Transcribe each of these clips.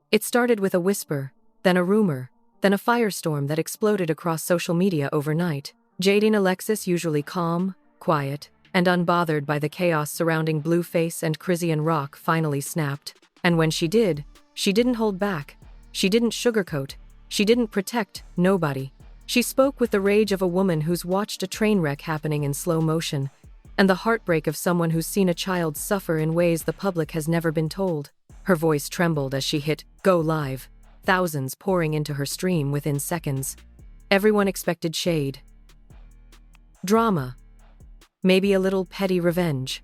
It started with a whisper, then a rumor, then a firestorm that exploded across social media overnight. Jaidyn Alexis, usually calm, quiet, and unbothered by the chaos surrounding Blueface and Chrisean, finally snapped. And when she did, she didn't hold back. She didn't sugarcoat. She didn't protect nobody. She spoke with the rage of a woman who's watched a train wreck happening in slow motion, and the heartbreak of someone who's seen a child suffer in ways the public has never been told. Her voice trembled as she hit go live, thousands pouring into her stream within seconds. Everyone expected shade, drama, maybe a little petty revenge.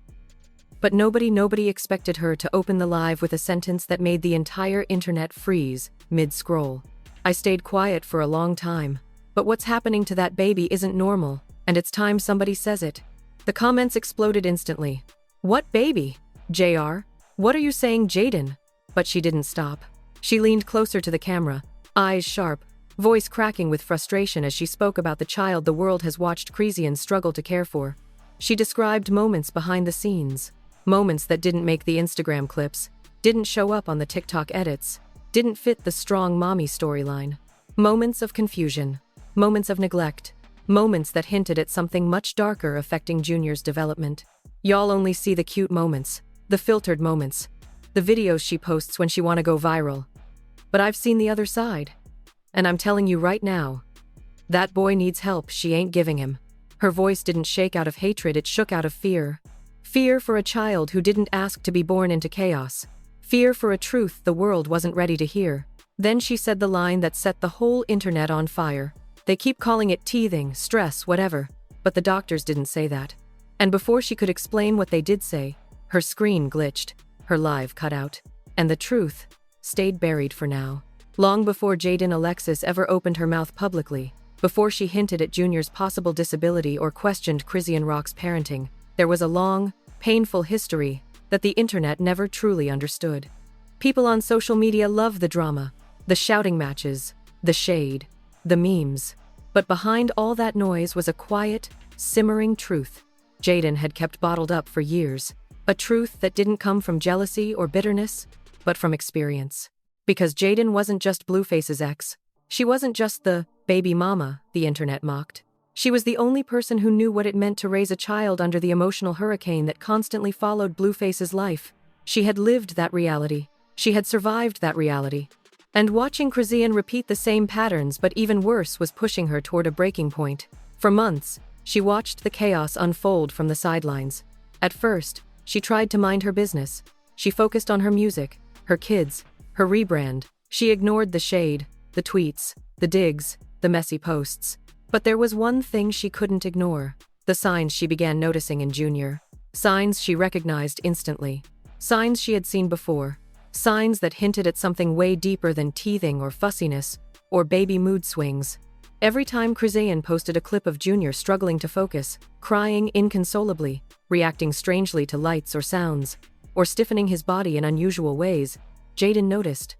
But nobody expected her to open the live with a sentence that made the entire internet freeze mid-scroll. I stayed quiet for a long time, but what's happening to that baby isn't normal, and it's time somebody says it. The comments exploded instantly. What baby? JR? What are you saying, Jaden? But she didn't stop. She leaned closer to the camera, eyes sharp, voice cracking with frustration as she spoke about the child the world has watched Chrisean struggle to care for. She described moments behind the scenes, moments that didn't make the Instagram clips, didn't show up on the TikTok edits, didn't fit the strong mommy storyline. Moments of confusion, moments of neglect, moments that hinted at something much darker affecting Junior's development. Y'all only see the cute moments, the filtered moments, the videos she posts when she wanna go viral. But I've seen the other side. And I'm telling you right now, that boy needs help she ain't giving him. Her voice didn't shake out of hatred, it shook out of fear. Fear for a child who didn't ask to be born into chaos. Fear for a truth the world wasn't ready to hear. Then she said the line that set the whole internet on fire. They keep calling it teething, stress, whatever, but the doctors didn't say that. And before she could explain what they did say, her screen glitched, her live cut out, and the truth stayed buried for now. Long before Jaidyn Alexis ever opened her mouth publicly, before she hinted at Junior's possible disability or questioned Chrisean's parenting, there was a long, painful history that the internet never truly understood. People on social media love the drama, the shouting matches, the shade, the memes. But behind all that noise was a quiet, simmering truth Jaidyn had kept bottled up for years. A truth that didn't come from jealousy or bitterness, but from experience. Because Jaidyn wasn't just Blueface's ex. She wasn't just the baby mama the internet mocked. She was the only person who knew what it meant to raise a child under the emotional hurricane that constantly followed Blueface's life. She had lived that reality. She had survived that reality. And watching Chrisean repeat the same patterns but even worse was pushing her toward a breaking point. For months, she watched the chaos unfold from the sidelines. At first, she tried to mind her business. She focused on her music, her kids, her rebrand. She ignored the shade, the tweets, the digs, the messy posts. But there was one thing she couldn't ignore. The signs she began noticing in Junior. Signs she recognized instantly. Signs she had seen before. Signs that hinted at something way deeper than teething or fussiness, or baby mood swings. Every time Chrisean posted a clip of Junior struggling to focus, crying inconsolably, reacting strangely to lights or sounds, or stiffening his body in unusual ways, Jaidyn noticed.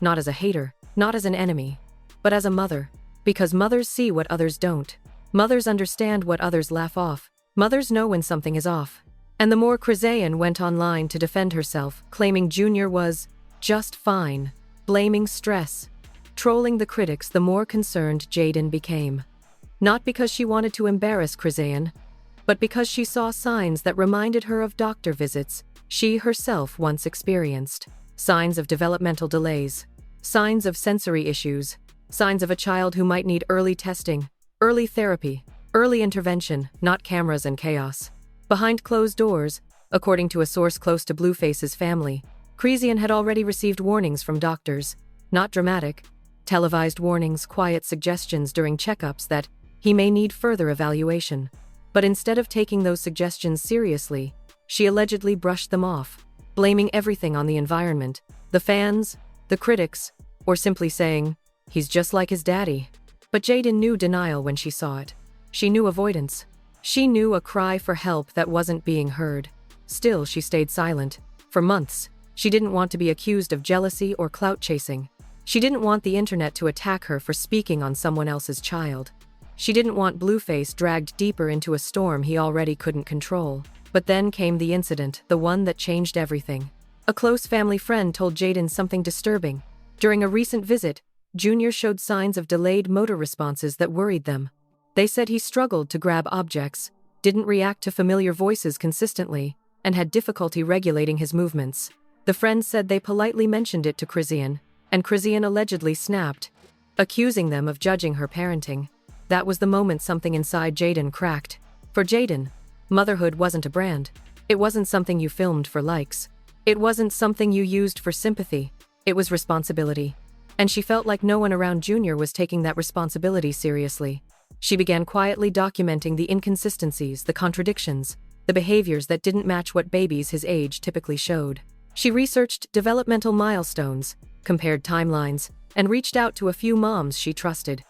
Not as a hater, not as an enemy, but as a mother. Because mothers see what others don't. Mothers understand what others laugh off. Mothers know when something is off. And the more Chrisean went online to defend herself, claiming Junior was just fine, blaming stress, trolling the critics, the more concerned Jaidyn became. Not because she wanted to embarrass Chrisean, but because she saw signs that reminded her of doctor visits she herself once experienced. Signs of developmental delays, signs of sensory issues, signs of a child who might need early testing, early therapy, early intervention, not cameras and chaos. Behind closed doors, according to a source close to Blueface's family, Chrisean had already received warnings from doctors, not dramatic, televised warnings, quiet suggestions during checkups that he may need further evaluation. But instead of taking those suggestions seriously, she allegedly brushed them off, blaming everything on the environment, the fans, the critics, or simply saying, "He's just like his daddy." But Jaidyn knew denial when she saw it. She knew avoidance. She knew a cry for help that wasn't being heard. Still, she stayed silent. For months, she didn't want to be accused of jealousy or clout chasing. She didn't want the internet to attack her for speaking on someone else's child. She didn't want Blueface dragged deeper into a storm he already couldn't control. But then came the incident, the one that changed everything. A close family friend told Jaidyn something disturbing. During a recent visit, Junior showed signs of delayed motor responses that worried them. They said he struggled to grab objects, didn't react to familiar voices consistently, and had difficulty regulating his movements. The friends said they politely mentioned it to Chrisean, and Chrisean allegedly snapped, accusing them of judging her parenting. That was the moment something inside Jaidyn cracked. For Jaidyn, motherhood wasn't a brand. It wasn't something you filmed for likes. It wasn't something you used for sympathy. It was responsibility. And she felt like no one around Junior was taking that responsibility seriously. She began quietly documenting the inconsistencies, the contradictions, the behaviors that didn't match what babies his age typically showed. She researched developmental milestones, compared timelines, and reached out to a few moms she trusted.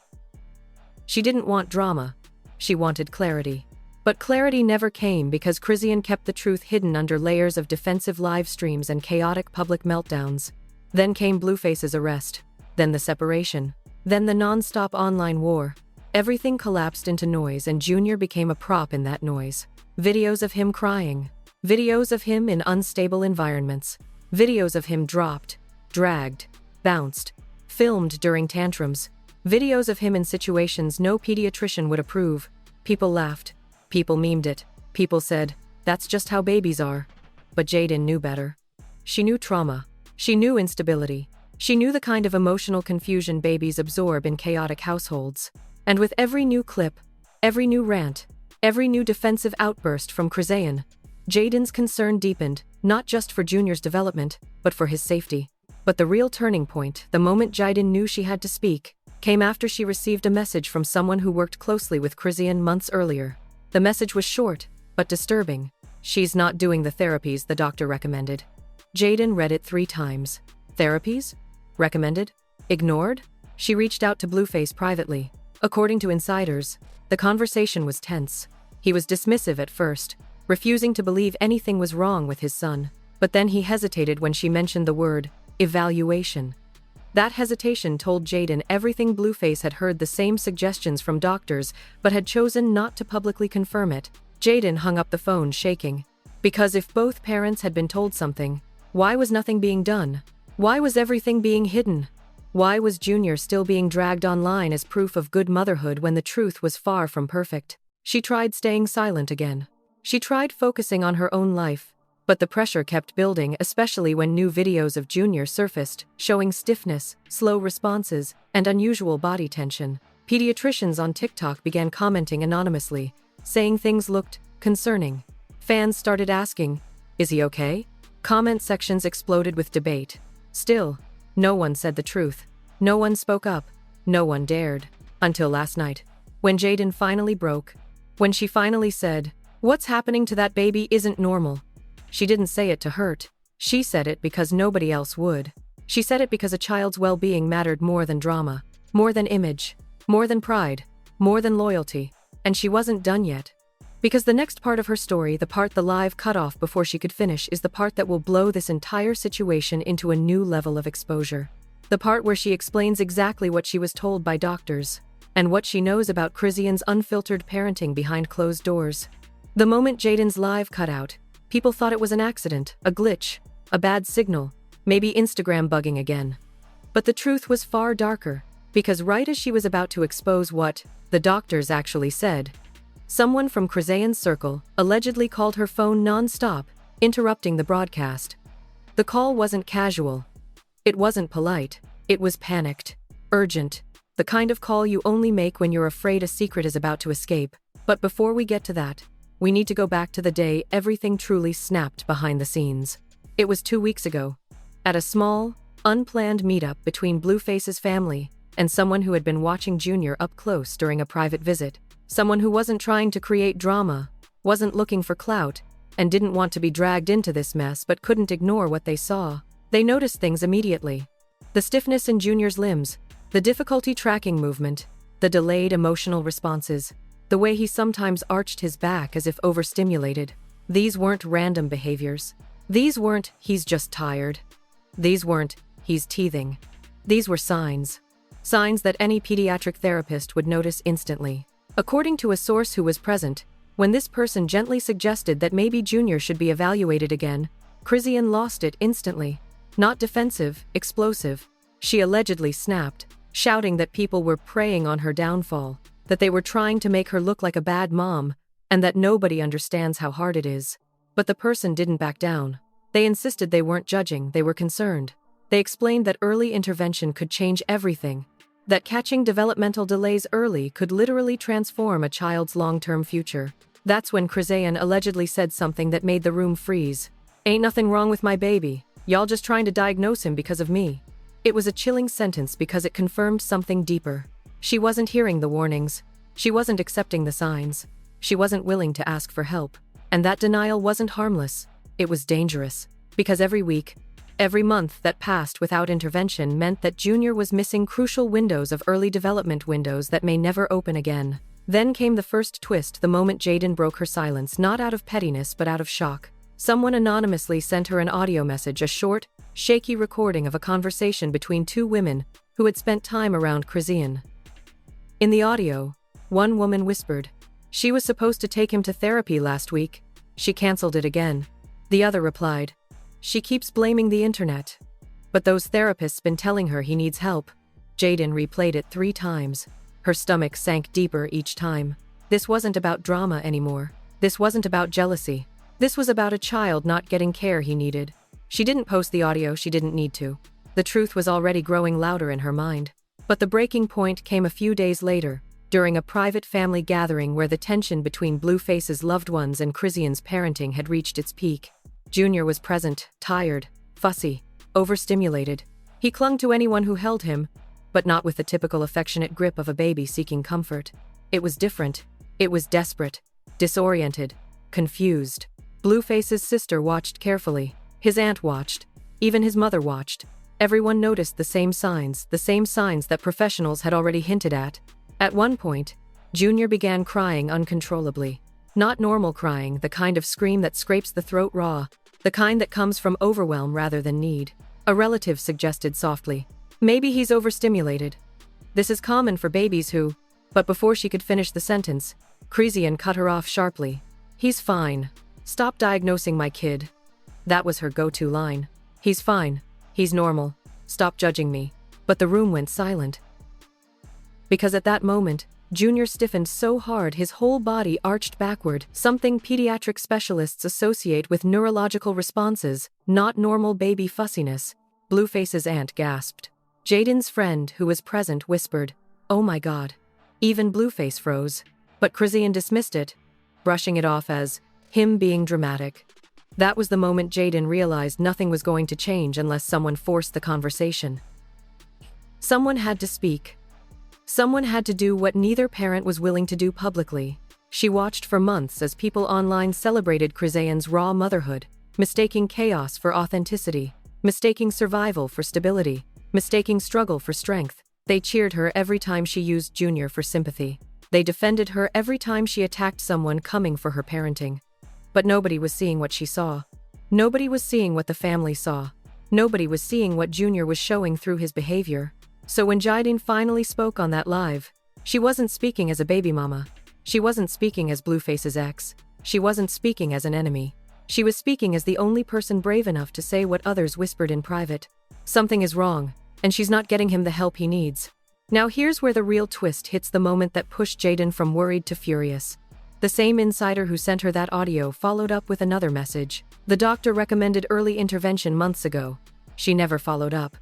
She didn't want drama. She wanted clarity. But clarity never came because Chrisean kept the truth hidden under layers of defensive live streams and chaotic public meltdowns. Then came Blueface's arrest. Then the separation. Then the non-stop online war. Everything collapsed into noise and Junior became a prop in that noise. Videos of him crying. Videos of him in unstable environments. Videos of him dropped, dragged, bounced, filmed during tantrums. Videos of him in situations no pediatrician would approve. People laughed. People memed it. People said, "That's just how babies are." But Jaidyn knew better. She knew trauma. She knew instability. She knew the kind of emotional confusion babies absorb in chaotic households. And with every new clip, every new rant, every new defensive outburst from Chrisean, Jaidyn's concern deepened, not just for Junior's development, but for his safety. But the real turning point, the moment Jaidyn knew she had to speak, came after she received a message from someone who worked closely with Chrisean months earlier. The message was short, but disturbing. "She's not doing the therapies the doctor recommended." Jaidyn read it 3 times. Therapies? Recommended? Ignored? She reached out to Blueface privately. According to insiders, the conversation was tense. He was dismissive at first, refusing to believe anything was wrong with his son. But then he hesitated when she mentioned the word, evaluation. That hesitation told Jaidyn everything. Blueface had heard the same suggestions from doctors, but had chosen not to publicly confirm it. Jaidyn hung up the phone shaking. Because if both parents had been told something, why was nothing being done? Why was everything being hidden? Why was Junior still being dragged online as proof of good motherhood when the truth was far from perfect? She tried staying silent again. She tried focusing on her own life. But the pressure kept building, especially when new videos of Junior surfaced, showing stiffness, slow responses, and unusual body tension. Pediatricians on TikTok began commenting anonymously, saying things looked concerning. Fans started asking, "Is he okay?" Comment sections exploded with debate. Still, no one said the truth. No one spoke up. No one dared. Until last night, when Jaidyn finally broke. When she finally said, "What's happening to that baby isn't normal." She didn't say it to hurt. She said it because nobody else would. She said it because a child's well-being mattered more than drama, more than image, more than pride, more than loyalty. And she wasn't done yet. Because the next part of her story, the part the live cut off before she could finish, is the part that will blow this entire situation into a new level of exposure. The part where she explains exactly what she was told by doctors, and what she knows about Chrisean's unfiltered parenting behind closed doors. The moment Jaidyn's live cut out, people thought it was an accident, a glitch, a bad signal, maybe Instagram bugging again. But the truth was far darker, because right as she was about to expose what the doctors actually said, someone from Chrisean's circle allegedly called her phone non-stop, interrupting the broadcast. The call wasn't casual. It wasn't polite. It was panicked, urgent, the kind of call you only make when you're afraid a secret is about to escape. But before we get to that, we need to go back to the day everything truly snapped behind the scenes. It was 2 weeks ago, at a small, unplanned meetup between Blueface's family and someone who had been watching Junior up close during a private visit. Someone who wasn't trying to create drama, wasn't looking for clout, and didn't want to be dragged into this mess but couldn't ignore what they saw. They noticed things immediately. The stiffness in Junior's limbs, the difficulty tracking movement, the delayed emotional responses, the way he sometimes arched his back as if overstimulated. These weren't random behaviors. These weren't, "he's just tired." These weren't, "he's teething." These were signs. Signs that any pediatric therapist would notice instantly. According to a source who was present, when this person gently suggested that maybe Junior should be evaluated again, Chrisean lost it instantly. Not defensive, explosive, She allegedly snapped, shouting that people were preying on her downfall, that they were trying to make her look like a bad mom, and that nobody understands how hard it is. But the person didn't back down. They insisted they weren't judging, they were concerned. They explained that early intervention could change everything, that catching developmental delays early could literally transform a child's long-term future. That's when Chrisean allegedly said something that made the room freeze. "Ain't nothing wrong with my baby. Y'all just trying to diagnose him because of me." It was a chilling sentence because it confirmed something deeper. She wasn't hearing the warnings. She wasn't accepting the signs. She wasn't willing to ask for help. And that denial wasn't harmless. It was dangerous. Because every week, every month that passed without intervention meant that Junior was missing crucial windows of early development, windows that may never open again. Then came the first twist, the moment Jaidyn broke her silence, not out of pettiness but out of shock. Someone anonymously sent her an audio message, a short, shaky recording of a conversation between two women who had spent time around Chrisean. In the audio, one woman whispered, "She was supposed to take him to therapy last week. She canceled it again." The other replied, "She keeps blaming the internet. But those therapists been telling her he needs help." Jaidyn replayed it 3 times. Her stomach sank deeper each time. This wasn't about drama anymore. This wasn't about jealousy. This was about a child not getting care he needed. She didn't post the audio, she didn't need to. The truth was already growing louder in her mind. But the breaking point came a few days later, during a private family gathering where the tension between Blueface's loved ones and Chrisean's parenting had reached its peak. Junior was present, tired, fussy, overstimulated. He clung to anyone who held him, but not with the typical affectionate grip of a baby seeking comfort. It was different. It was desperate, disoriented, confused. Blueface's sister watched carefully. His aunt watched. Even his mother watched. Everyone noticed the same signs that professionals had already hinted at. At one point, Junior began crying uncontrollably. Not normal crying, the kind of scream that scrapes the throat raw, the kind that comes from overwhelm rather than need. A relative suggested softly, "Maybe he's overstimulated. This is common for babies who..." But before she could finish the sentence, Chrisean cut her off sharply. "He's fine. Stop diagnosing my kid." That was her go-to line. "He's fine. He's normal. Stop judging me." But the room went silent. Because at that moment, Junior stiffened so hard his whole body arched backward, something pediatric specialists associate with neurological responses, not normal baby fussiness. Blueface's aunt gasped. Jaidyn's friend, who was present, whispered, "Oh my God." Even Blueface froze. But Chrisean dismissed it, brushing it off as him being dramatic. That was the moment Jaidyn realized nothing was going to change unless someone forced the conversation. Someone had to speak. Someone had to do what neither parent was willing to do publicly. She watched for months as people online celebrated Chrisean's raw motherhood, mistaking chaos for authenticity, mistaking survival for stability, mistaking struggle for strength. They cheered her every time she used Junior for sympathy. They defended her every time she attacked someone coming for her parenting. But nobody was seeing what she saw. Nobody was seeing what the family saw. Nobody was seeing what Junior was showing through his behavior. So when Jaidyn finally spoke on that live, she wasn't speaking as a baby mama. She wasn't speaking as Blueface's ex. She wasn't speaking as an enemy. She was speaking as the only person brave enough to say what others whispered in private. Something is wrong, and she's not getting him the help he needs. Now here's where the real twist hits, the moment that pushed Jaidyn from worried to furious. The same insider who sent her that audio followed up with another message. The doctor recommended early intervention months ago. She never followed up.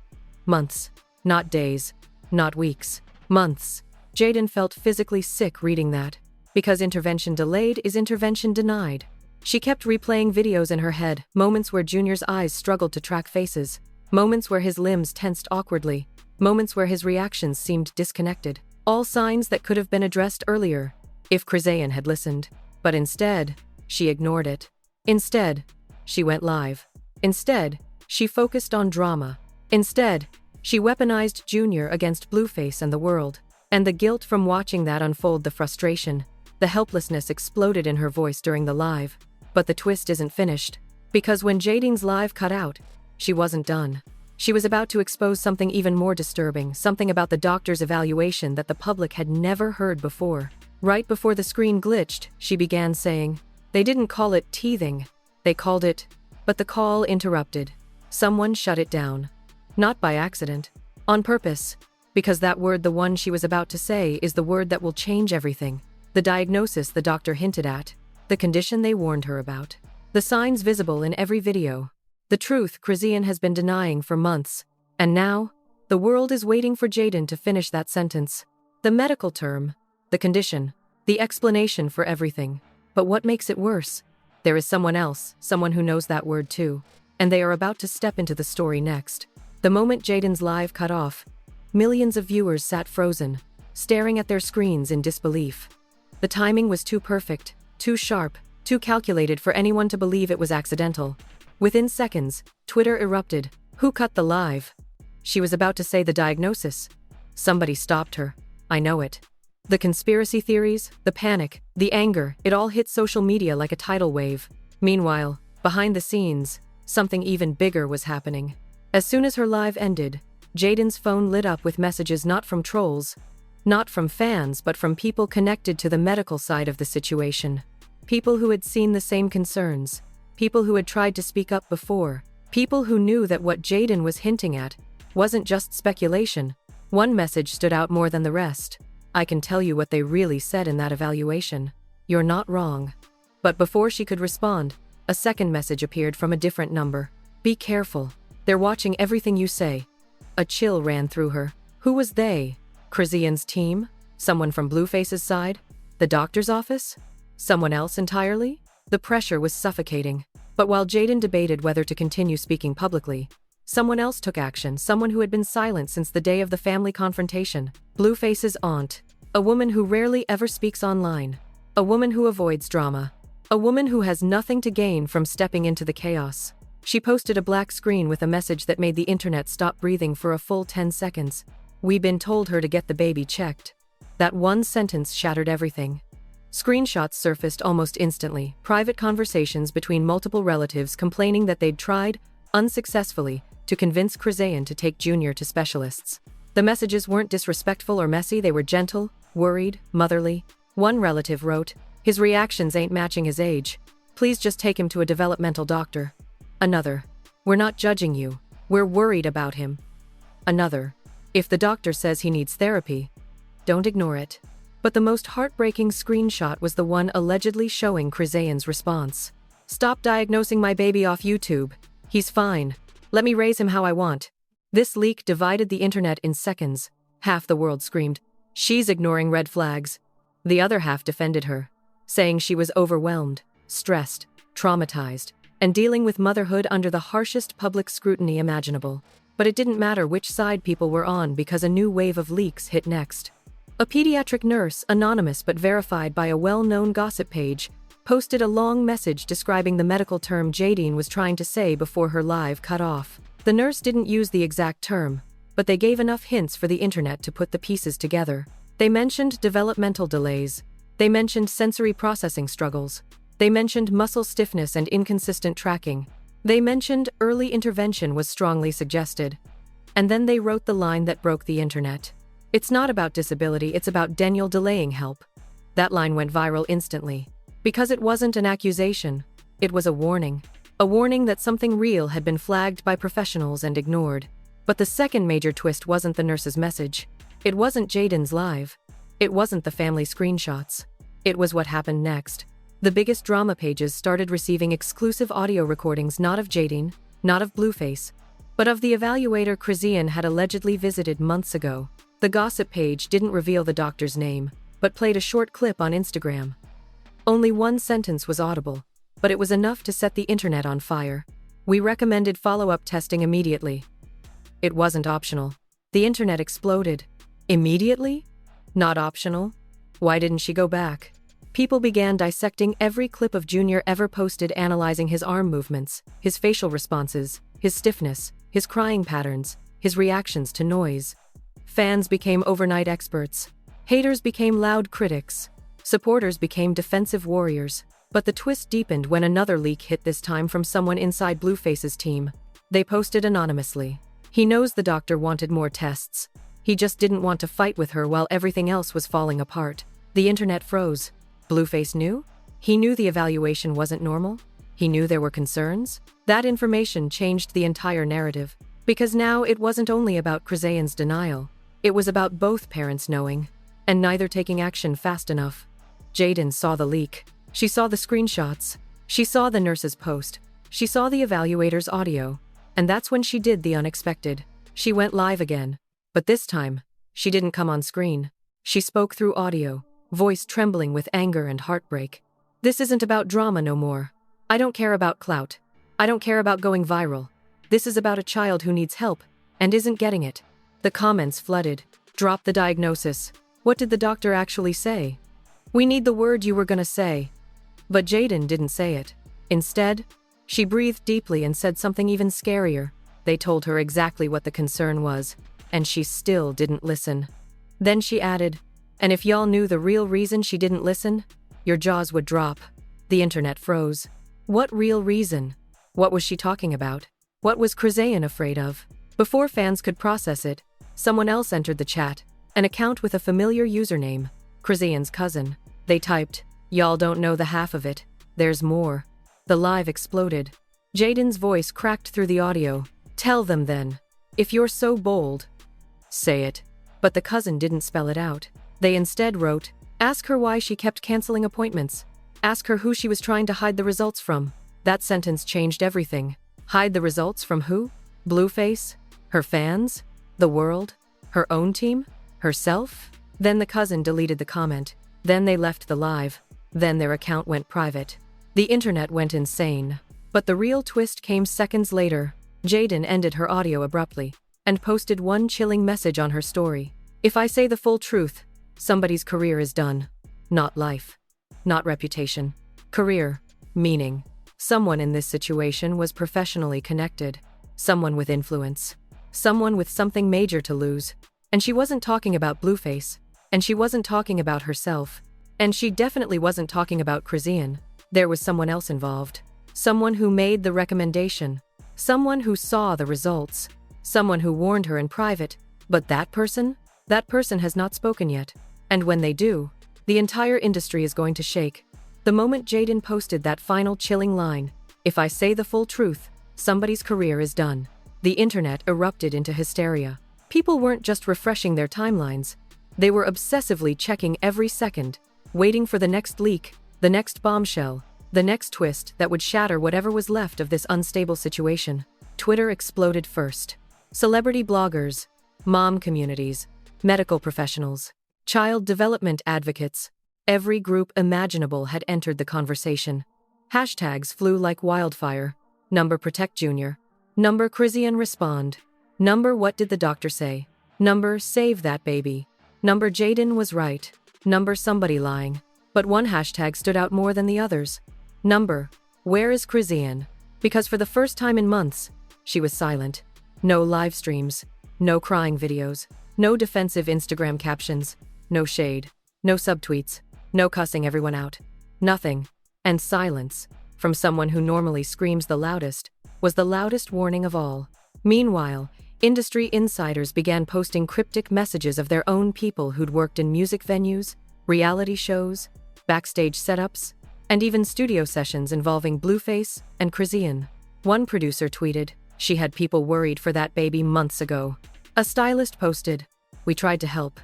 Months. Not days. Not weeks. Months. Jaidyn felt physically sick reading that. Because intervention delayed is intervention denied. She kept replaying videos in her head, moments where Junior's eyes struggled to track faces, moments where his limbs tensed awkwardly, moments where his reactions seemed disconnected. All signs that could have been addressed earlier, if Chrisean had listened. But instead, she ignored it. Instead, she went live. Instead, she focused on drama. Instead, she weaponized Junior against Blueface and the world. And the guilt from watching that unfold, the frustration, the helplessness exploded in her voice during the live. But the twist isn't finished. Because when Jaidyn's live cut out, she wasn't done. She was about to expose something even more disturbing, something about the doctor's evaluation that the public had never heard before. Right before the screen glitched, she began saying, "They didn't call it teething. They called it..." But the call interrupted. Someone shut it down. Not by accident. On purpose. Because that word, the one she was about to say, is the word that will change everything. The diagnosis the doctor hinted at. The condition they warned her about. The signs visible in every video. The truth Chrisean has been denying for months. And now, the world is waiting for Jaidyn to finish that sentence. The medical term. The condition. The explanation for everything. But what makes it worse? There is someone else, someone who knows that word too. And they are about to step into the story next. The moment Jaidyn's live cut off, millions of viewers sat frozen, staring at their screens in disbelief. The timing was too perfect, too sharp, too calculated for anyone to believe it was accidental. Within seconds, Twitter erupted. Who cut the live? She was about to say the diagnosis. Somebody stopped her. I know it. The conspiracy theories, the panic, the anger, it all hit social media like a tidal wave. Meanwhile, behind the scenes, something even bigger was happening. As soon as her live ended, Jaidyn's phone lit up with messages not from trolls, not from fans, but from people connected to the medical side of the situation. People who had seen the same concerns. People who had tried to speak up before. People who knew that what Jaidyn was hinting at wasn't just speculation. One message stood out more than the rest. I can tell you what they really said in that evaluation. You're not wrong. But before she could respond, a second message appeared from a different number. Be careful. They're watching everything you say. A chill ran through her. Who was they? Chrisean's team? Someone from Blueface's side? The doctor's office? Someone else entirely? The pressure was suffocating. But while Jaidyn debated whether to continue speaking publicly, someone else took action, someone who had been silent since the day of the family confrontation. Blueface's aunt. A woman who rarely ever speaks online. A woman who avoids drama. A woman who has nothing to gain from stepping into the chaos. She posted a black screen with a message that made the internet stop breathing for a full 10 seconds. "We been told her to get the baby checked." That one sentence shattered everything. Screenshots surfaced almost instantly, private conversations between multiple relatives complaining that they'd tried, unsuccessfully, to convince Chrisean to take Junior to specialists. The messages weren't disrespectful or messy, they were gentle, worried, motherly. One relative wrote, "His reactions ain't matching his age. Please just take him to a developmental doctor." Another, "We're not judging you. We're worried about him." Another, "If the doctor says he needs therapy, don't ignore it." But the most heartbreaking screenshot was the one allegedly showing Chrisean's response. "Stop diagnosing my baby off YouTube. He's fine. Let me raise him how I want." This leak divided the internet in seconds. Half the world screamed, "She's ignoring red flags." The other half defended her, saying she was overwhelmed, stressed, traumatized, and dealing with motherhood under the harshest public scrutiny imaginable. But it didn't matter which side people were on because a new wave of leaks hit next. A pediatric nurse, anonymous but verified by a well-known gossip page, posted a long message describing the medical term Jaidyn was trying to say before her live cut off. The nurse didn't use the exact term, but they gave enough hints for the internet to put the pieces together. They mentioned developmental delays. They mentioned sensory processing struggles. They mentioned muscle stiffness and inconsistent tracking. They mentioned early intervention was strongly suggested. And then they wrote the line that broke the internet. "It's not about disability, it's about Daniel delaying help." That line went viral instantly. Because it wasn't an accusation, it was a warning. A warning that something real had been flagged by professionals and ignored. But the second major twist wasn't the nurse's message. It wasn't Jaidyn's live. It wasn't the family screenshots. It was what happened next. The biggest drama pages started receiving exclusive audio recordings not of Jaidyn, not of Blueface, but of the evaluator Chrisean had allegedly visited months ago. The gossip page didn't reveal the doctor's name, but played a short clip on Instagram. Only one sentence was audible, but it was enough to set the internet on fire. "We recommended follow-up testing immediately." It wasn't optional. The internet exploded. Immediately? Not optional? Why didn't she go back? People began dissecting every clip of Junior ever posted, analyzing his arm movements, his facial responses, his stiffness, his crying patterns, his reactions to noise. Fans became overnight experts. Haters became loud critics. Supporters became defensive warriors. But the twist deepened when another leak hit, this time from someone inside Blueface's team. They posted anonymously. "He knows the doctor wanted more tests. He just didn't want to fight with her while everything else was falling apart." The internet froze. Blueface knew? He knew the evaluation wasn't normal? He knew there were concerns? That information changed the entire narrative. Because now it wasn't only about Chrisean's denial, it was about both parents knowing, and neither taking action fast enough. Jaidyn saw the leak. She saw the screenshots. She saw the nurse's post. She saw the evaluator's audio. And that's when she did the unexpected. She went live again. But this time, she didn't come on screen. She spoke through audio, voice trembling with anger and heartbreak. This isn't about drama no more. I don't care about clout. I don't care about going viral. This is about a child who needs help and isn't getting it. The comments flooded. Drop the diagnosis. What did the doctor actually say? We need the word you were gonna say. But Jaidyn didn't say it. Instead, she breathed deeply and said something even scarier. They told her exactly what the concern was, and she still didn't listen. Then she added, and if y'all knew the real reason she didn't listen, your jaws would drop. The internet froze. What real reason? What was she talking about? What was Chrisean afraid of? Before fans could process it, someone else entered the chat, an account with a familiar username, Chrisean's cousin. They typed, "Y'all don't know the half of it. There's more." The live exploded. Jaidyn's voice cracked through the audio. "Tell them then. If you're so bold, say it." But the cousin didn't spell it out. They instead wrote, "Ask her why she kept canceling appointments. Ask her who she was trying to hide the results from." That sentence changed everything. Hide the results from who? Blueface? Her fans? The world? Her own team? Herself? Then the cousin deleted the comment. Then they left the live. Then their account went private. The internet went insane. But the real twist came seconds later. Jaidyn ended her audio abruptly and posted one chilling message on her story. "If I say the full truth, somebody's career is done. Not life. Not reputation. Career. Meaning. Someone in this situation was professionally connected. Someone with influence. Someone with something major to lose. And she wasn't talking about Blueface. And she wasn't talking about herself. And she definitely wasn't talking about Chrisean. There was someone else involved. Someone who made the recommendation. Someone who saw the results. Someone who warned her in private. But that person? That person has not spoken yet. And when they do, the entire industry is going to shake. The moment Jaidyn posted that final chilling line, "If I say the full truth, somebody's career is done," the internet erupted into hysteria. People weren't just refreshing their timelines. They were obsessively checking every second, waiting for the next leak, the next bombshell, the next twist that would shatter whatever was left of this unstable situation. Twitter exploded first. Celebrity bloggers, mom communities, medical professionals, child development advocates, every group imaginable had entered the conversation. Hashtags flew like wildfire. Number protect Junior. Number Chrisean respond. Number what did the doctor say? Number save that baby. Number Jaidyn was right. Number somebody lying. But one hashtag stood out more than the others. Number where is Chrisean? Because for the first time in months, she was silent. No live streams. No crying videos. No defensive Instagram captions. No shade. No subtweets. No cussing everyone out. Nothing. And silence, from someone who normally screams the loudest, was the loudest warning of all. Meanwhile, industry insiders began posting cryptic messages of their own people who'd worked in music venues, reality shows, backstage setups, and even studio sessions involving Blueface and Chrisean. One producer tweeted, "She had people worried for that baby months ago." A stylist posted, "We tried to help.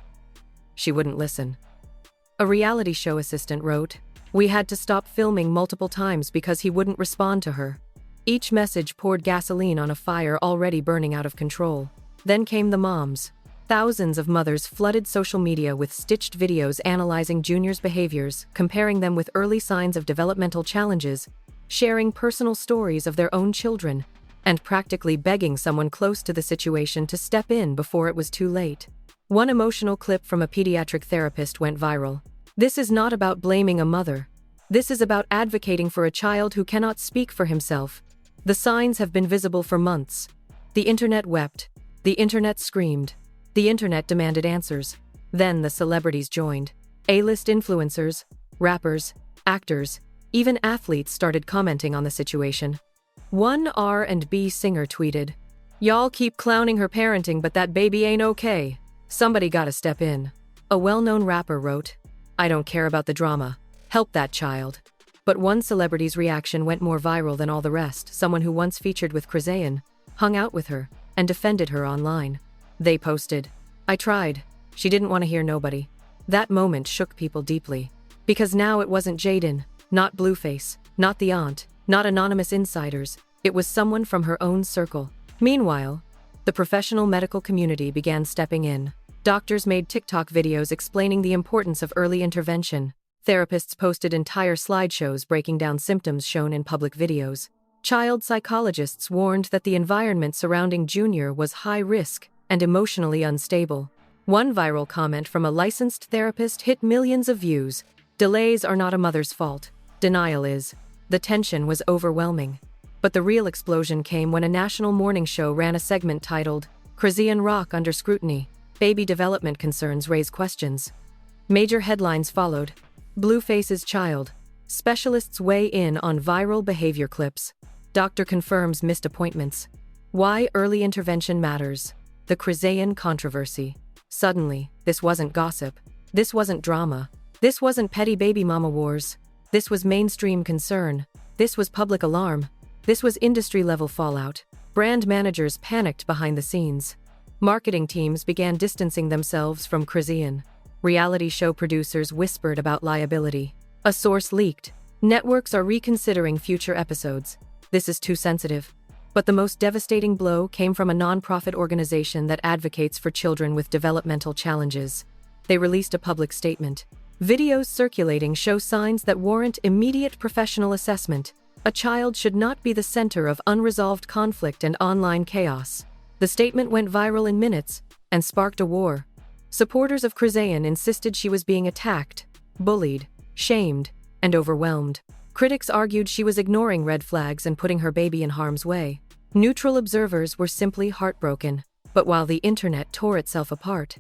She wouldn't listen." A reality show assistant wrote, "We had to stop filming multiple times because he wouldn't respond to her." Each message poured gasoline on a fire already burning out of control. Then came the moms. Thousands of mothers flooded social media with stitched videos analyzing Junior's behaviors, comparing them with early signs of developmental challenges, sharing personal stories of their own children, and practically begging someone close to the situation to step in before it was too late. One emotional clip from a pediatric therapist went viral. "This is not about blaming a mother. This is about advocating for a child who cannot speak for himself. The signs have been visible for months." The internet wept. The internet screamed. The internet demanded answers. Then the celebrities joined. A-list influencers, rappers, actors, even athletes started commenting on the situation. One R&B singer tweeted, "Y'all keep clowning her parenting, but that baby ain't okay. Somebody gotta step in." A well-known rapper wrote, "I don't care about the drama. Help that child." But one celebrity's reaction went more viral than all the rest. Someone who once featured with Chrisean, hung out with her, and defended her online. They posted, "I tried. She didn't want to hear nobody." That moment shook people deeply. Because now it wasn't Jaidyn, not Blueface, not the aunt, not anonymous insiders. It was someone from her own circle. Meanwhile, the professional medical community began stepping in. Doctors made TikTok videos explaining the importance of early intervention. Therapists posted entire slideshows breaking down symptoms shown in public videos. Child psychologists warned that the environment surrounding Junior was high risk and emotionally unstable. One viral comment from a licensed therapist hit millions of views. "Delays are not a mother's fault. Denial is." The tension was overwhelming. But the real explosion came when a national morning show ran a segment titled, "Chrisean Rock Under Scrutiny. Baby Development Concerns Raise Questions." Major headlines followed. Blueface's child. Specialists weigh in on viral behavior clips. Doctor confirms missed appointments. Why early intervention matters. The Chrisean controversy. Suddenly, this wasn't gossip. This wasn't drama. This wasn't petty baby mama wars. This was mainstream concern. This was public alarm. This was industry-level fallout. Brand managers panicked behind the scenes. Marketing teams began distancing themselves from Chrisean. Reality show producers whispered about liability. A source leaked. Networks are reconsidering future episodes. This is too sensitive. But the most devastating blow came from a nonprofit organization that advocates for children with developmental challenges. They released a public statement. Videos circulating show signs that warrant immediate professional assessment. A child should not be the center of unresolved conflict and online chaos. The statement went viral in minutes and sparked a war. Supporters of Chrisean insisted she was being attacked, bullied, shamed, and overwhelmed. Critics argued she was ignoring red flags and putting her baby in harm's way. Neutral observers were simply heartbroken. But while the internet tore itself apart,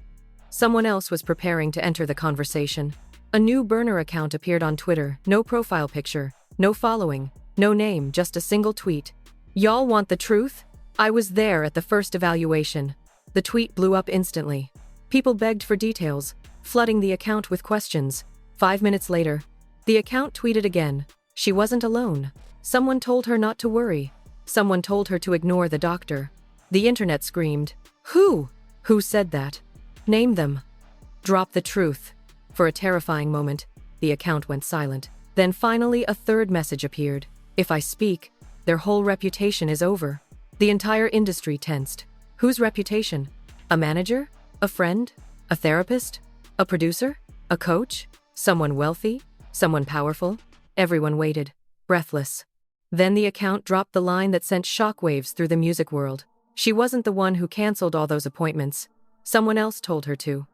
someone else was preparing to enter the conversation. A new burner account appeared on Twitter. No profile picture, no following, no name, just a single tweet. "Y'all want the truth? I was there at the first evaluation." The tweet blew up instantly. People begged for details, flooding the account with questions. 5 minutes later, the account tweeted again. She wasn't alone. Someone told her not to worry. Someone told her to ignore the doctor. The internet screamed, "Who? Who said that? Name them. Drop the truth." For a terrifying moment, the account went silent. Then finally a third message appeared. "If I speak, their whole reputation is over." The entire industry tensed. Whose reputation? A manager? A friend? A therapist? A producer? A coach? Someone wealthy? Someone powerful? Everyone waited, breathless. Then the account dropped the line that sent shockwaves through the music world. She wasn't the one who canceled all those appointments. Someone else told her to.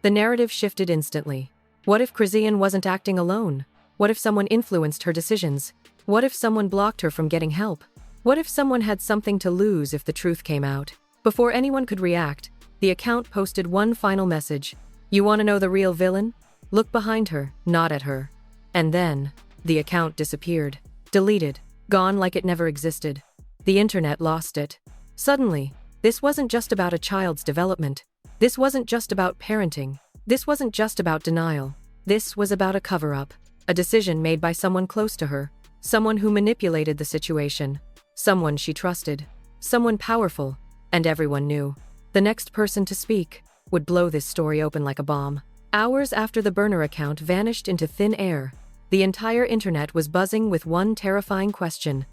The narrative shifted instantly. What if Chrisean wasn't acting alone? What if someone influenced her decisions? What if someone blocked her from getting help? What if someone had something to lose if the truth came out? Before anyone could react, the account posted one final message. "You want to know the real villain? Look behind her, not at her." And then, the account disappeared. Deleted. Gone like it never existed. The internet lost it. Suddenly, this wasn't just about a child's development. This wasn't just about parenting. This wasn't just about denial. This was about a cover-up. A decision made by someone close to her. Someone who manipulated the situation. Someone she trusted. Someone powerful. And everyone knew. The next person to speak would blow this story open like a bomb. Hours after the burner account vanished into thin air, the entire internet was buzzing with one terrifying question.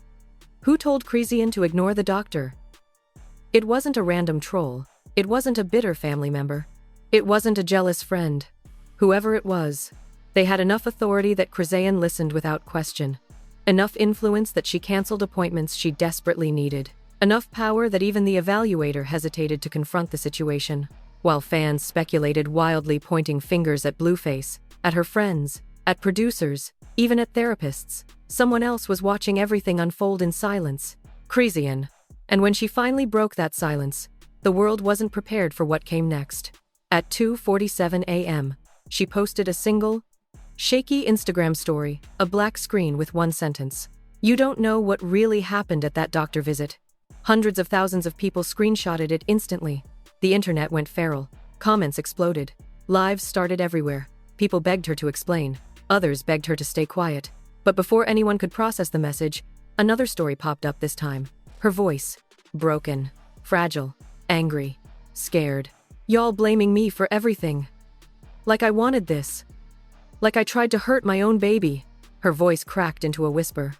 Who told Chrisean to ignore the doctor? It wasn't a random troll. It wasn't a bitter family member. It wasn't a jealous friend. Whoever it was, they had enough authority that Chrisean listened without question. Enough influence that she canceled appointments she desperately needed. Enough power that even the evaluator hesitated to confront the situation. While fans speculated wildly, pointing fingers at Blueface, at her friends, at producers, even at therapists, someone else was watching everything unfold in silence. Chrisean. And when she finally broke that silence, the world wasn't prepared for what came next. At 2:47 a.m., she posted a single, shaky Instagram story, a black screen with one sentence. "You don't know what really happened at that doctor visit." Hundreds of thousands of people screenshotted it instantly. The internet went feral. Comments exploded. Lives started everywhere. People begged her to explain. Others begged her to stay quiet. But before anyone could process the message, another story popped up this time. Her voice, broken. Fragile, angry, scared. Y'all blaming me for everything. Like I wanted this. Like I tried to hurt my own baby. Her voice cracked into a whisper.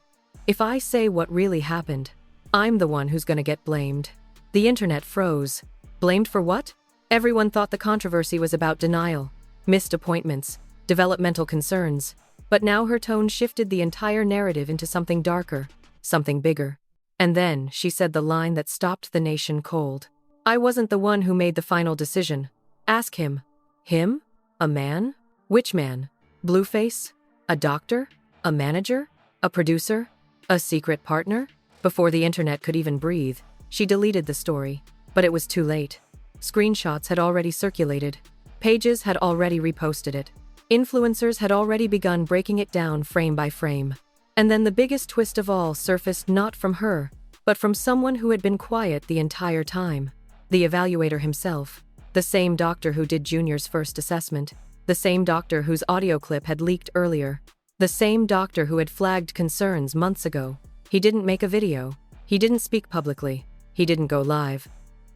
If I say what really happened, I'm the one who's gonna get blamed. The internet froze. Blamed for what? Everyone thought the controversy was about denial, missed appointments, developmental concerns. But now her tone shifted the entire narrative into something darker, something bigger. And then she said the line that stopped the nation cold. I wasn't the one who made the final decision. Ask him. Him? A man? Which man? Blueface? A doctor? A manager? A producer? A secret partner? Before the internet could even breathe, she deleted the story. But it was too late. Screenshots had already circulated. Pages had already reposted it. Influencers had already begun breaking it down frame by frame. And then the biggest twist of all surfaced not from her, but from someone who had been quiet the entire time. The evaluator himself. The same doctor who did Junior's first assessment. The same doctor whose audio clip had leaked earlier. The same doctor who had flagged concerns months ago. He didn't make a video. He didn't speak publicly. He didn't go live.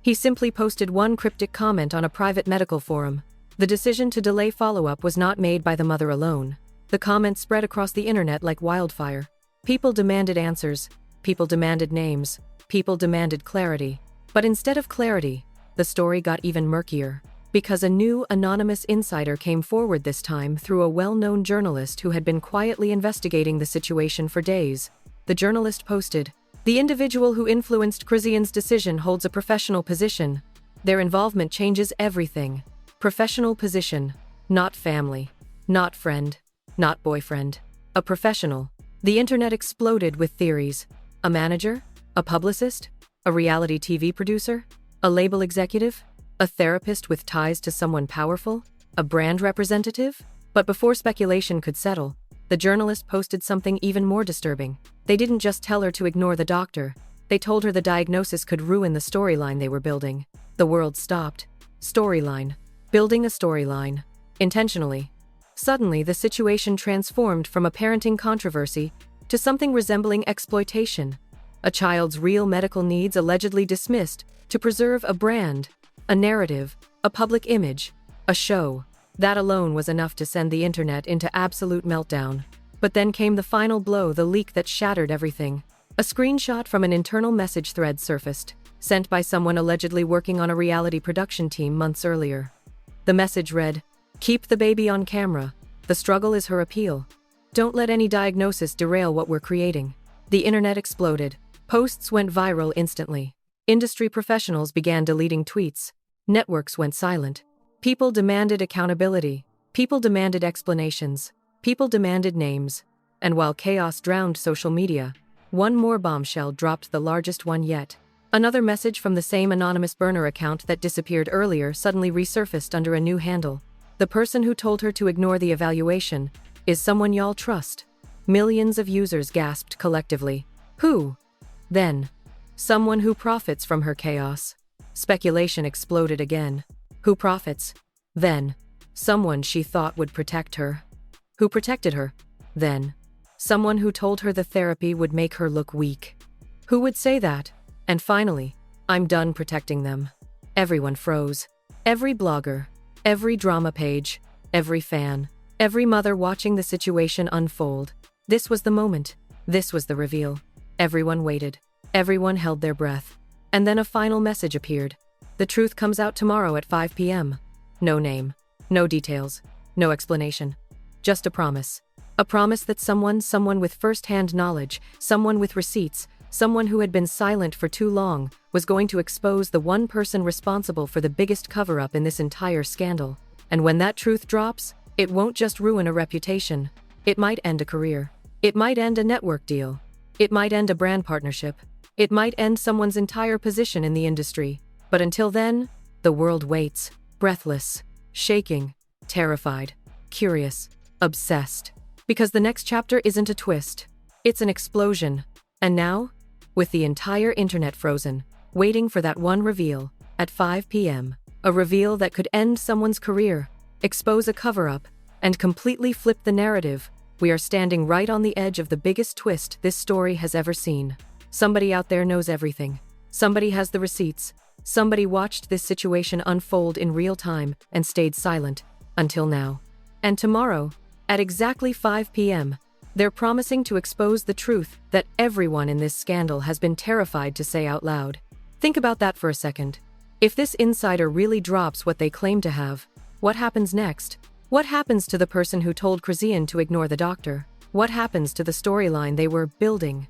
He simply posted one cryptic comment on a private medical forum. The decision to delay follow-up was not made by the mother alone. The comments spread across the internet like wildfire. People demanded answers. People demanded names. People demanded clarity. But instead of clarity, the story got even murkier. Because a new anonymous insider came forward this time through a well-known journalist who had been quietly investigating the situation for days. The journalist posted, "The individual who influenced Chrisean's decision holds a professional position. Their involvement changes everything. Professional position. Not family. Not friend. Not boyfriend. A professional." The internet exploded with theories. A manager? A publicist? A reality TV producer? A label executive? A therapist with ties to someone powerful? A brand representative? But before speculation could settle, the journalist posted something even more disturbing. They didn't just tell her to ignore the doctor. They told her the diagnosis could ruin the storyline they were building. The world stopped. Storyline. Building a storyline. Intentionally. Suddenly, the situation transformed from a parenting controversy to something resembling exploitation. A child's real medical needs allegedly dismissed to preserve a brand, a narrative, a public image, a show. That alone was enough to send the internet into absolute meltdown. But then came the final blow, the leak that shattered everything. A screenshot from an internal message thread surfaced, sent by someone allegedly working on a reality production team months earlier. The message read, "Keep the baby on camera. The struggle is her appeal. Don't let any diagnosis derail what we're creating." The internet exploded. Posts went viral instantly. Industry professionals began deleting tweets. Networks went silent. People demanded accountability. People demanded explanations. People demanded names. And while chaos drowned social media, one more bombshell dropped, the largest one yet. Another message from the same anonymous burner account that disappeared earlier suddenly resurfaced under a new handle. "The person who told her to ignore the evaluation is someone y'all trust." Millions of users gasped collectively. Who? Then, someone who profits from her chaos. Speculation exploded again. Who profits? Then, someone she thought would protect her. Who protected her? Then, someone who told her the therapy would make her look weak. Who would say that? And finally, "I'm done protecting them." Everyone froze. Every blogger, every drama page, every fan, every mother watching the situation unfold. This was the moment. This was the reveal. Everyone waited. Everyone held their breath. And then a final message appeared. "The truth comes out tomorrow at 5 p.m. No name. No details. No explanation. Just a promise. A promise that someone with first-hand knowledge, someone with receipts, someone who had been silent for too long, was going to expose the one person responsible for the biggest cover-up in this entire scandal. And when that truth drops, it won't just ruin a reputation. It might end a career. It might end a network deal. It might end a brand partnership. It might end someone's entire position in the industry. But until then, the world waits, breathless, shaking, terrified, curious, obsessed. Because the next chapter isn't a twist. It's an explosion. And now, with the entire internet frozen, waiting for that one reveal, at 5 p.m., a reveal that could end someone's career, expose a cover-up, and completely flip the narrative, we are standing right on the edge of the biggest twist this story has ever seen. Somebody out there knows everything. Somebody has the receipts. Somebody watched this situation unfold in real time and stayed silent until now. And tomorrow, at exactly 5 p.m., they're promising to expose the truth that everyone in this scandal has been terrified to say out loud. Think about that for a second. If this insider really drops what they claim to have, what happens next? What happens to the person who told Chrisean to ignore the doctor? What happens to the storyline they were building?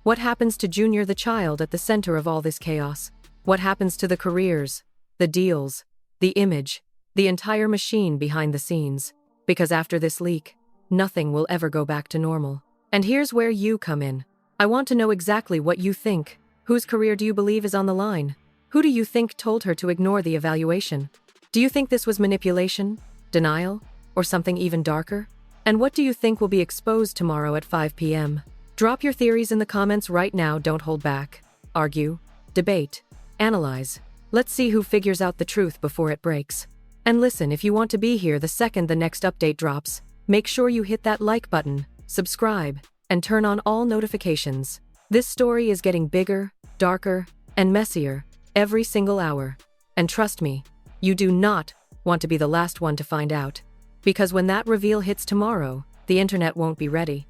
What happens to Junior, the child at the center of all this chaos? What happens to the careers, the deals, the image, the entire machine behind the scenes? Because after this leak, nothing will ever go back to normal. And here's where you come in. I want to know exactly what you think. Whose career do you believe is on the line? Who do you think told her to ignore the evaluation? Do you think this was manipulation, denial, or something even darker? And what do you think will be exposed tomorrow at 5 p.m.? Drop your theories in the comments right now. Don't hold back. Argue, debate, analyze. Let's see who figures out the truth before it breaks. And listen, if you want to be here the second the next update drops, make sure you hit that like button, subscribe, and turn on all notifications. This story is getting bigger, darker, and messier every single hour. And trust me, you do not want to be the last one to find out. Because when that reveal hits tomorrow, the internet won't be ready.